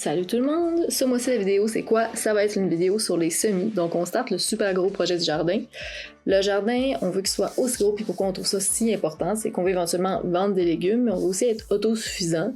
Salut tout le monde! Ce mois-ci, la vidéo, c'est quoi? Ça va être une vidéo sur les semis. Donc, on starte le super gros projet du jardin. Le jardin, on veut qu'il soit aussi gros, puis pourquoi on trouve ça si important, c'est qu'on veut éventuellement vendre des légumes, mais on veut aussi être autosuffisant.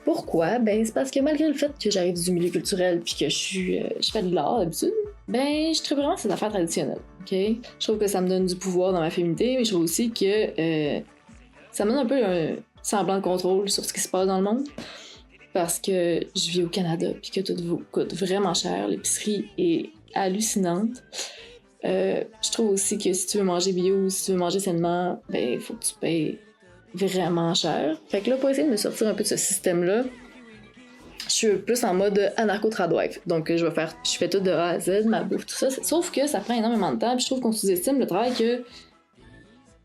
Pourquoi? Ben, c'est parce que malgré le fait que j'arrive du milieu culturel puis que je fais de l'art d'habitude, ben, je trouve vraiment ces affaires traditionnelles, ok? Je trouve que ça me donne du pouvoir dans ma féminité, mais je trouve aussi que ça me donne un peu un semblant de contrôle sur ce qui se passe dans le monde. Parce que je vis au Canada puis que tout coûte vraiment cher, l'épicerie est hallucinante. Je trouve aussi que si tu veux manger bio ou si tu veux manger sainement, ben il faut que tu payes vraiment cher. Fait que là, pour essayer de me sortir un peu de ce système-là, je suis plus en mode anarcho-tradwife. Donc je fais tout de A à Z, ma bouffe, tout ça. Sauf que ça prend énormément de temps, puis je trouve qu'on sous-estime le travail que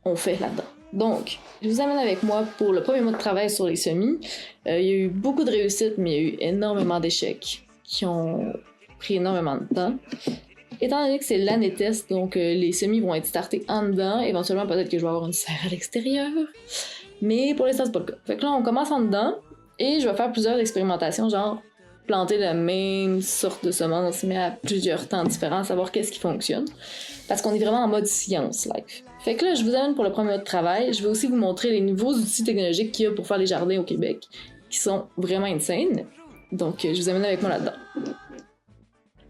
on fait là-dedans. Donc, je vous amène avec moi pour le premier mois de travail sur les semis. Il y a eu beaucoup de réussites, mais il y a eu énormément d'échecs qui ont pris énormément de temps. Étant donné que c'est l'année test, donc les semis vont être startés en dedans. Éventuellement, peut-être que je vais avoir une serre à l'extérieur. Mais pour l'instant, c'est pas le cas. Fait que là, on commence en dedans et je vais faire plusieurs expérimentations, genre planter la même sorte de semence, mais à plusieurs temps différents, savoir qu'est-ce qui fonctionne. Parce qu'on est vraiment en mode science live. Fait que là, je vous amène pour le premier mois de travail. Je vais aussi vous montrer les nouveaux outils technologiques qu'il y a pour faire les jardins au Québec, qui sont vraiment insane. Donc, je vous amène avec moi là-dedans.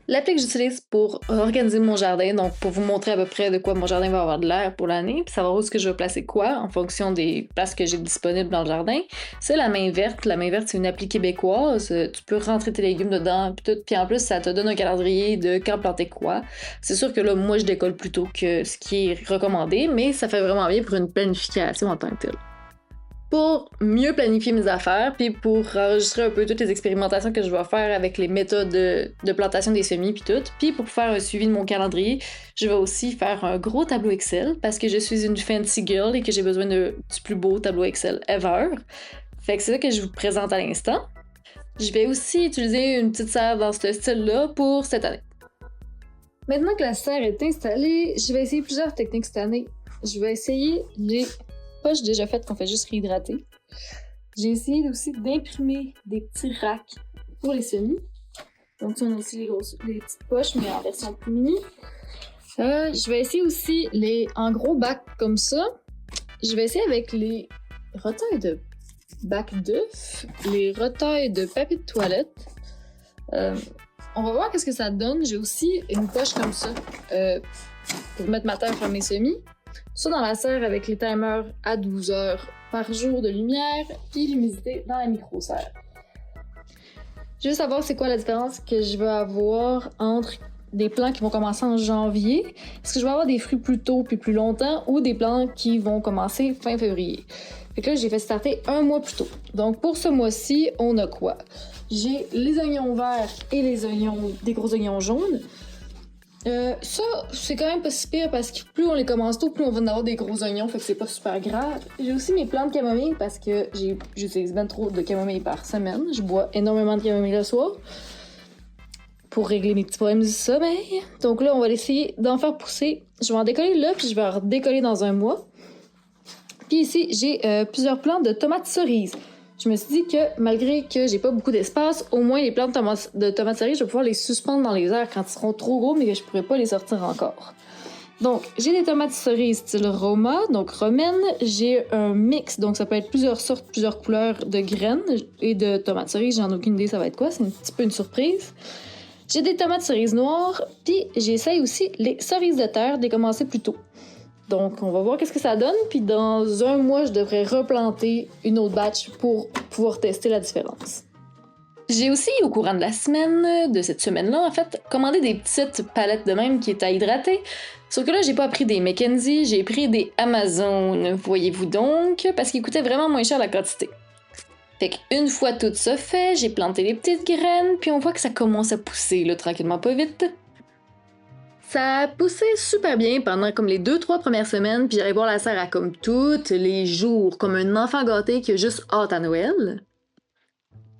L'appli que j'utilise pour organiser mon jardin, donc pour vous montrer à peu près de quoi mon jardin va avoir de l'air pour l'année, puis savoir où est-ce que je vais placer quoi en fonction des places que j'ai disponibles dans le jardin, c'est la main verte. La main verte, c'est une appli québécoise. Tu peux rentrer tes légumes dedans, puis tout. Puis en plus, ça te donne un calendrier de quand planter quoi. C'est sûr que là, moi, je décolle plutôt que ce qui est recommandé, mais ça fait vraiment bien pour une planification en tant que telle. Pour mieux planifier mes affaires, puis pour enregistrer un peu toutes les expérimentations que je vais faire avec les méthodes de plantation des semis, puis tout, puis pour faire un suivi de mon calendrier, je vais aussi faire un gros tableau Excel, parce que je suis une fancy girl et que j'ai besoin du plus beau tableau Excel ever. Fait que c'est ça que je vous présente à l'instant. Je vais aussi utiliser une petite serre dans ce style-là pour cette année. Maintenant que la serre est installée, je vais essayer plusieurs techniques cette année. Je vais essayer les poches déjà faites qu'on fait juste réhydrater. J'ai essayé aussi d'imprimer des petits racks pour les semis. Donc on a aussi les petites poches, mais en version plus mini. Je vais essayer aussi en gros bacs comme ça. Je vais essayer avec les retailles de bacs d'œufs, les retailles de papier de toilette. On va voir qu'est-ce que ça donne. J'ai aussi une poche comme ça pour mettre ma terre sur mes semis. Ça dans la serre avec les timers à 12 heures par jour de lumière, puis l'humidité dans la micro-serre. Je veux savoir c'est quoi la différence que je vais avoir entre des plants qui vont commencer en janvier. Est-ce que je vais avoir des fruits plus tôt puis plus longtemps ou des plants qui vont commencer fin février? Fait que là, j'ai fait starter un mois plus tôt. Donc pour ce mois-ci, on a quoi? J'ai les oignons verts et des gros oignons jaunes. Ça, c'est quand même pas si pire parce que plus on les commence tôt, plus on va en avoir des gros oignons, fait que c'est pas super grave. J'ai aussi mes plantes de camomille parce que j'utilise bien trop de camomille par semaine. Je bois énormément de camomille le soir pour régler mes petits problèmes du sommeil. Donc là, on va essayer d'en faire pousser. Je vais en décoller là, puis je vais en redécoller dans un mois. Puis ici, j'ai plusieurs plantes de tomates cerises. Je me suis dit que malgré que j'ai pas beaucoup d'espace, au moins les plantes de tomates cerises, je vais pouvoir les suspendre dans les airs quand ils seront trop gros, mais que je pourrais pas les sortir encore. Donc, j'ai des tomates cerises style Roma, donc romaine. J'ai un mix, donc ça peut être plusieurs sortes, plusieurs couleurs de graines et de tomates cerises. J'en ai aucune idée ça va être quoi, c'est un petit peu une surprise. J'ai des tomates cerises noires, puis j'essaye aussi les cerises de terre, de commencer plus tôt. Donc, on va voir qu'est-ce que ça donne, puis dans un mois, je devrais replanter une autre batch pour pouvoir tester la différence. J'ai aussi, au courant de cette semaine-là, en fait, commandé des petites palettes de même qui étaient à hydrater. Sauf que là, j'ai pas pris des Mackenzie, j'ai pris des Amazon, voyez-vous donc, parce qu'ils coûtaient vraiment moins cher la quantité. Fait qu'une fois tout ça fait, j'ai planté les petites graines, puis on voit que ça commence à pousser, là, tranquillement pas vite. Ça a poussé super bien pendant comme les 2-3 premières semaines, puis j'allais voir la serre à comme tous les jours, comme un enfant gâté qui a juste hâte à Noël.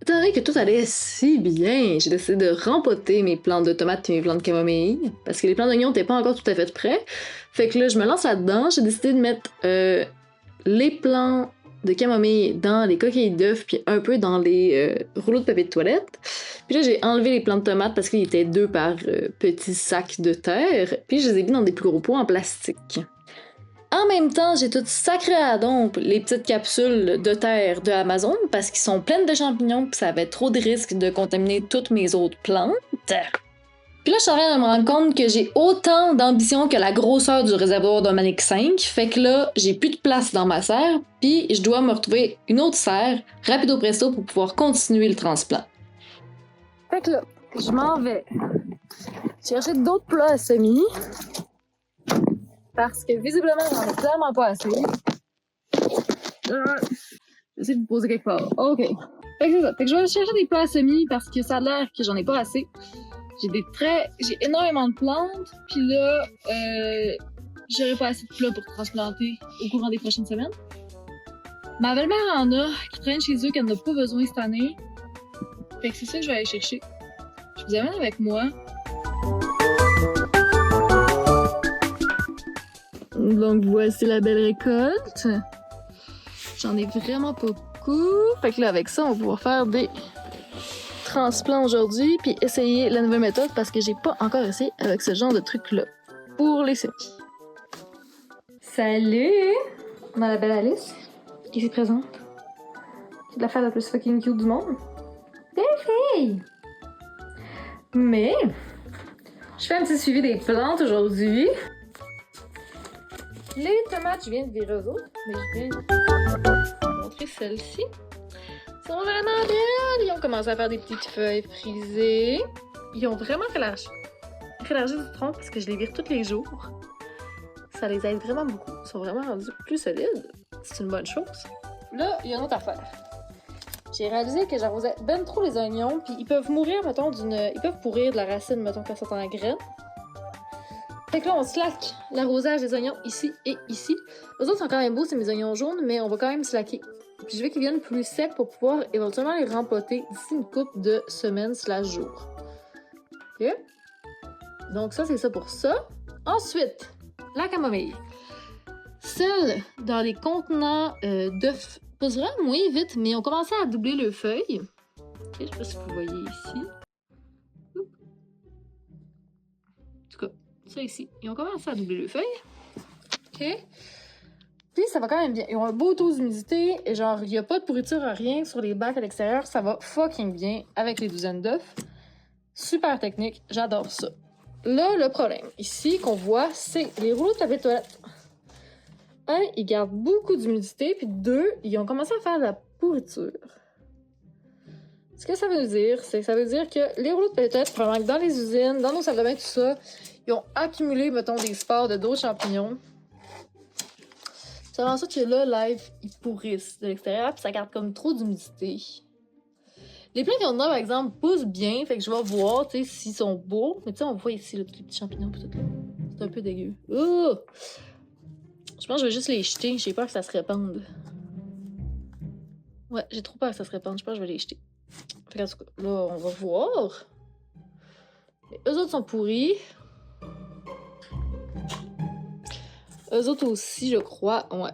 Étant donné que tout allait si bien, j'ai décidé de rempoter mes plantes de tomates et mes plantes de camomille, parce que les plants d'oignons n'étaient pas encore tout à fait prêts. Fait que là, je me lance là-dedans, j'ai décidé de mettre les plants de camomille dans les coquilles d'œufs puis un peu dans les rouleaux de papier de toilette. Puis là, j'ai enlevé les plants de tomates parce qu'ils étaient 2 par petit sac de terre. Puis je les ai mis dans des plus gros pots en plastique. En même temps, j'ai tout sacré à dompe les petites capsules de terre de Amazon parce qu'ils sont pleines de champignons puis ça avait trop de risques de contaminer toutes mes autres plantes. Puis là, je suis en train de me rendre compte que j'ai autant d'ambition que la grosseur du réservoir d'un Manic 5. Fait que là, j'ai plus de place dans ma serre, puis je dois me retrouver une autre serre, rapido presto, pour pouvoir continuer le transplant. Fait que là, je m'en vais chercher d'autres plats à semis. Parce que visiblement, j'en ai clairement pas assez. J'essaie de me poser quelque part. OK. Fait que c'est ça. Fait que je vais chercher des plats à semis parce que ça a l'air que j'en ai pas assez. J'ai énormément de plantes, puis là, j'aurai pas assez de plats pour transplanter au courant des prochaines semaines. Ma belle-mère en a, qui traîne chez eux, qu'elle n'a pas besoin cette année. Fait que c'est ça que je vais aller chercher. Je vous amène avec moi. Donc voici la belle récolte. J'en ai vraiment pas beaucoup. Fait que là, avec ça, on va pouvoir faire des transplants aujourd'hui, puis essayer la nouvelle méthode parce que j'ai pas encore essayé avec ce genre de truc-là pour les semis. Salut! On a la belle Alice qui s'y présente. C'est l'affaire la plus fucking cute du monde. Belle fille! Mais, je fais un petit suivi des plantes aujourd'hui. Les tomates, je viens de virer aux autres, mais je viens de vous montrer celles-ci. Ils sont vraiment belles! Ils ont commencé à faire des petites feuilles frisées. Ils ont vraiment rélargi du tronc parce que je les vire tous les jours. Ça les aide vraiment beaucoup. Ils sont vraiment rendus plus solides. C'est une bonne chose. Là, il y a une autre affaire. J'ai réalisé que j'arrosais ben trop les oignons, puis ils peuvent mourir, mettons, ils peuvent pourrir de la racine, mettons, quand c'est en graines. Fait que là, on slack l'arrosage des oignons ici et ici. Eux autres sont quand même beaux, c'est mes oignons jaunes, mais on va quand même slacker. Puis je veux qu'ils viennent plus secs pour pouvoir éventuellement les rempoter d'ici une couple de semaines/jours. OK? Donc ça, c'est ça pour ça. Ensuite, la camomille. Celles dans les contenants d'œufs poussent vraiment moins vite, mais ont commencé à doubler leurs feuilles. OK, je sais pas si vous voyez ici. En tout cas, ça ici. Ils ont commencé à doubler leurs feuilles. OK? Puis ça va quand même bien. Ils ont un beau taux d'humidité. Et genre, il n'y a pas de pourriture à rien sur les bacs à l'extérieur. Ça va fucking bien avec les douzaines d'œufs. Super technique. J'adore ça. Là, le problème ici qu'on voit, c'est les rouleaux de papier de toilette. Un, ils gardent beaucoup d'humidité. Puis deux, ils ont commencé à faire de la pourriture. Ce que ça veut dire, c'est que ça veut dire que les rouleaux de papier de toilette, probablement que dans les usines, dans nos salles de bain, tout ça, ils ont accumulé, mettons, des spores de d'autres champignons. C'est vraiment ça que là, live, ils pourrissent de l'extérieur, puis ça garde comme trop d'humidité. Les plants qui ont dedans, par exemple, poussent bien, fait que je vais voir, tu sais, s'ils sont beaux. Mais tu sais, on voit ici, là, tous les petits champignons, pis tout là. C'est un peu dégueu. Oh! Je pense que je vais juste les jeter, j'ai peur que ça se répande. Ouais, j'ai trop peur que ça se répande, je pense que je vais les jeter. Fait qu'en tout cas, là, on va voir. Et eux autres sont pourris. Eux autres aussi, je crois. Ouais.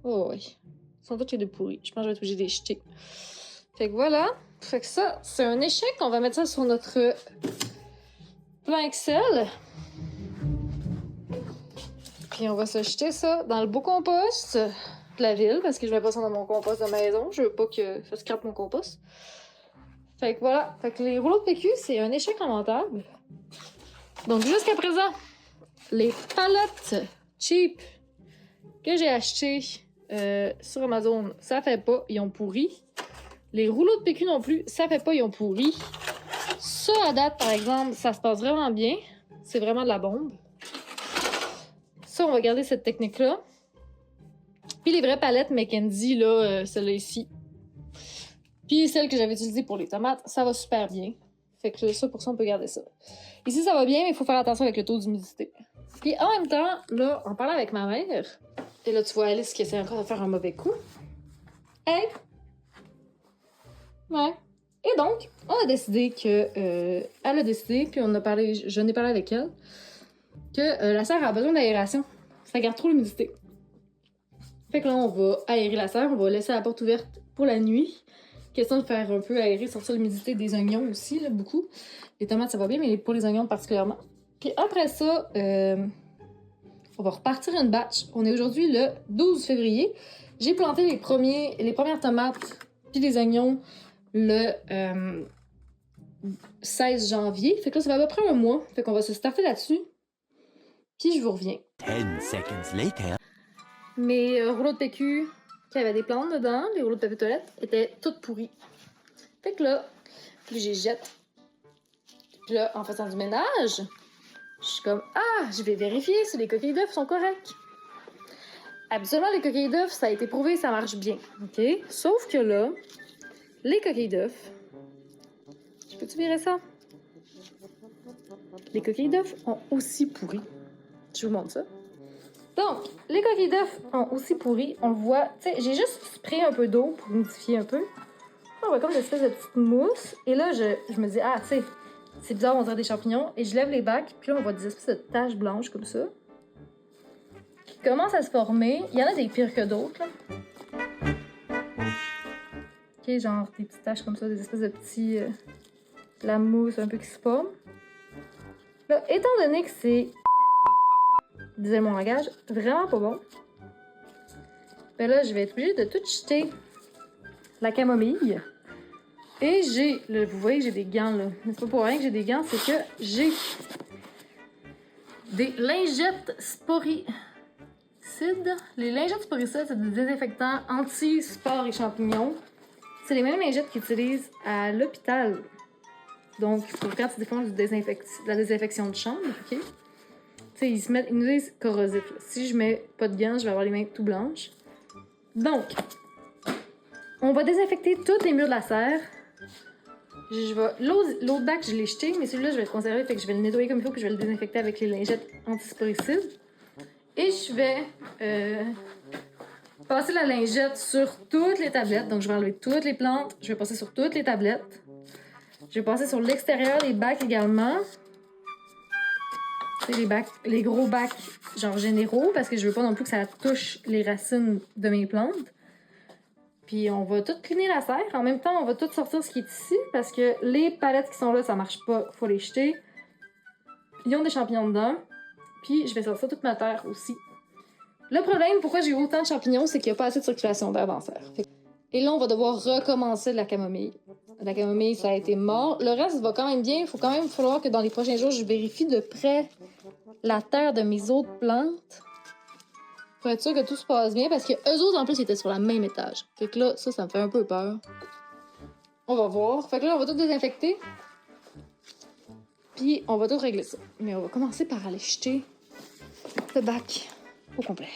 Oh, ouais. Ils sont tous les deux pourris. Je pense que je vais être obligée de les jeter. Fait que voilà. Fait que ça, c'est un échec. On va mettre ça sur notre plan Excel. Puis on va se jeter ça dans le beau compost de la ville parce que je mets pas ça dans mon compost de maison. Je veux pas que ça scrape mon compost. Fait que voilà. Fait que les rouleaux de PQ, c'est un échec lamentable. Donc jusqu'à présent, les palettes cheap que j'ai acheté sur Amazon, ça fait pas, ils ont pourri. Les rouleaux de PQ non plus, ça fait pas, ils ont pourri. Ça, à date, par exemple, ça se passe vraiment bien. C'est vraiment de la bombe. Ça, on va garder cette technique-là. Puis les vraies palettes McKenzie, là, celle-là ici. Puis celle que j'avais utilisée pour les tomates, ça va super bien. Fait que ça, pour ça, on peut garder ça. Ici, ça va bien, mais il faut faire attention avec le taux d'humidité. Puis en même temps, là, en parlant avec ma mère, et là, tu vois Alice qui essaie encore de faire un mauvais coup. Hey! Ouais. Et donc, on a décidé que... elle a décidé, puis j'en ai parlé avec elle, que la serre a besoin d'aération. Ça garde trop l'humidité. Fait que là, on va aérer la serre, on va laisser la porte ouverte pour la nuit. Question de faire un peu aérer, sortir l'humidité des oignons aussi, là, beaucoup. Les tomates, ça va bien, mais pour les oignons particulièrement. Puis après ça, on va repartir une batch. On est aujourd'hui le 12 février. J'ai planté les premières tomates puis les oignons le 16 janvier. Fait que là, ça fait à peu près un mois. Fait qu'on va se starter là-dessus. Puis je vous reviens. 10 seconds later. Mes rouleaux de PQ qui avaient des plantes dedans, les rouleaux de papier toilette, étaient toutes pourris. Fait que là, puis j'y jette. Puis là, en faisant du ménage, je suis comme « Ah, je vais vérifier si les coquilles d'œufs sont correctes. » Habituellement, les coquilles d'œufs, ça a été prouvé, ça marche bien. OK? Sauf que là, les coquilles d'œufs... Je peux-tu virer ça? Les coquilles d'œufs ont aussi pourri. Je vous montre ça. Donc, les coquilles d'œufs ont aussi pourri. On le voit. Tu sais, j'ai juste sprayé un peu d'eau pour humidifier un peu. On voit comme une espèce de petite mousse. Et là, je me dis, ah, tu sais, c'est bizarre, on dirait des champignons. Et je lève les bacs, puis là, on voit des espèces de taches blanches comme ça qui commencent à se former. Il y en a des pires que d'autres, là. OK, genre des petites taches comme ça, des espèces de petits... la mousse un peu qui se forme. Là, étant donné que c'est... disait mon langage, vraiment pas bon. Ben là, je vais être obligée de tout jeter la camomille. Et j'ai, là, vous voyez que j'ai des gants, là. Mais c'est pas pour rien que j'ai des gants, c'est que j'ai des lingettes sporicides. Les lingettes sporicides, c'est des désinfectants anti-spores et champignons. C'est les mêmes lingettes qu'ils utilisent à l'hôpital. Donc, pour quand ils font de la désinfection de chambre, OK? T'sais, ils nous disent corrosif. Là. Si je mets pas de gants, je vais avoir les mains tout blanches. Donc, on va désinfecter tous les murs de la serre. L'autre bac, je l'ai jeté, mais celui-là, je vais le conserver, fait que je vais le nettoyer comme il faut, puis je vais le désinfecter avec les lingettes antisporicides. Et je vais passer la lingette sur toutes les tablettes. Donc, je vais enlever toutes les plantes. Je vais passer sur toutes les tablettes. Je vais passer sur l'extérieur des bacs également. Les gros bacs genre généraux parce que je veux pas non plus que ça touche les racines de mes plantes. Puis on va tout cleaner la serre. En même temps, on va tout sortir ce qui est ici parce que les palettes qui sont là, ça marche pas. Faut les jeter. Ils ont des champignons dedans. Puis je vais sortir toute ma terre aussi. Le problème, pourquoi j'ai eu autant de champignons, c'est qu'il n'y a pas assez de circulation d'air dans la serre. Et là, on va devoir recommencer de la camomille. La camomille, ça a été mort. Le reste va quand même bien. Il faut quand même falloir que dans les prochains jours, je vérifie de près la terre de mes autres plantes pour être sûr que tout se passe bien parce que eux autres, en plus, ils étaient sur le même étage. Fait que là, ça me fait un peu peur. On va voir. Fait que là, on va tout désinfecter. Puis, on va tout régler ça. Mais on va commencer par aller jeter le bac au complet.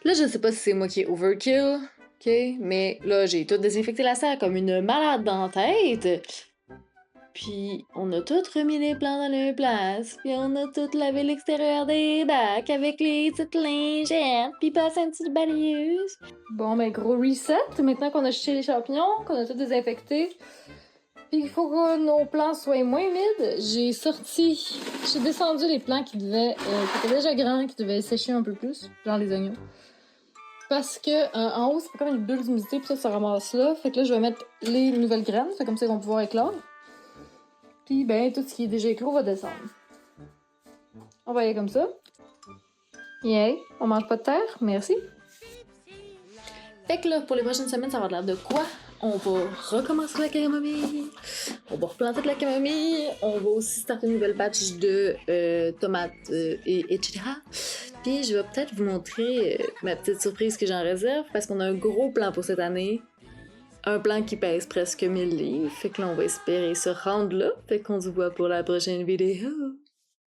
Là, je sais pas si c'est moi qui est overkill. OK, mais là, j'ai tout désinfecté la serre comme une malade dans la tête. Puis, on a tout remis les plants dans leur place. Puis, on a tout lavé l'extérieur des bacs avec les petites lingettes. Puis, passé un petit balayeuse. Bon, ben, gros reset. Maintenant qu'on a jeté les champignons, qu'on a tout désinfecté. Puis, il faut que nos plants soient moins humides. J'ai descendu les plants qui étaient déjà grands, qui devaient sécher un peu plus, genre les oignons. Parce que en haut, c'est comme une bulle d'humidité, puis ça se ramasse là. Fait que là, je vais mettre les nouvelles graines, fait comme ça, ils vont pouvoir éclore. Puis, ben, tout ce qui est déjà éclos va descendre. On va y aller comme ça. Yeah, on mange pas de terre, merci. Fait que là, pour les prochaines semaines, ça va avoir l'air de quoi? On va recommencer la camomille. On va replanter de la camomille. On va aussi starter une nouvelle batch de tomates etc. Puis je vais peut-être vous montrer ma petite surprise que j'en réserve parce qu'on a un gros plan pour cette année. Un plan qui pèse presque 1000 livres. Fait que là, on va espérer se rendre là. Fait qu'on se voit pour la prochaine vidéo.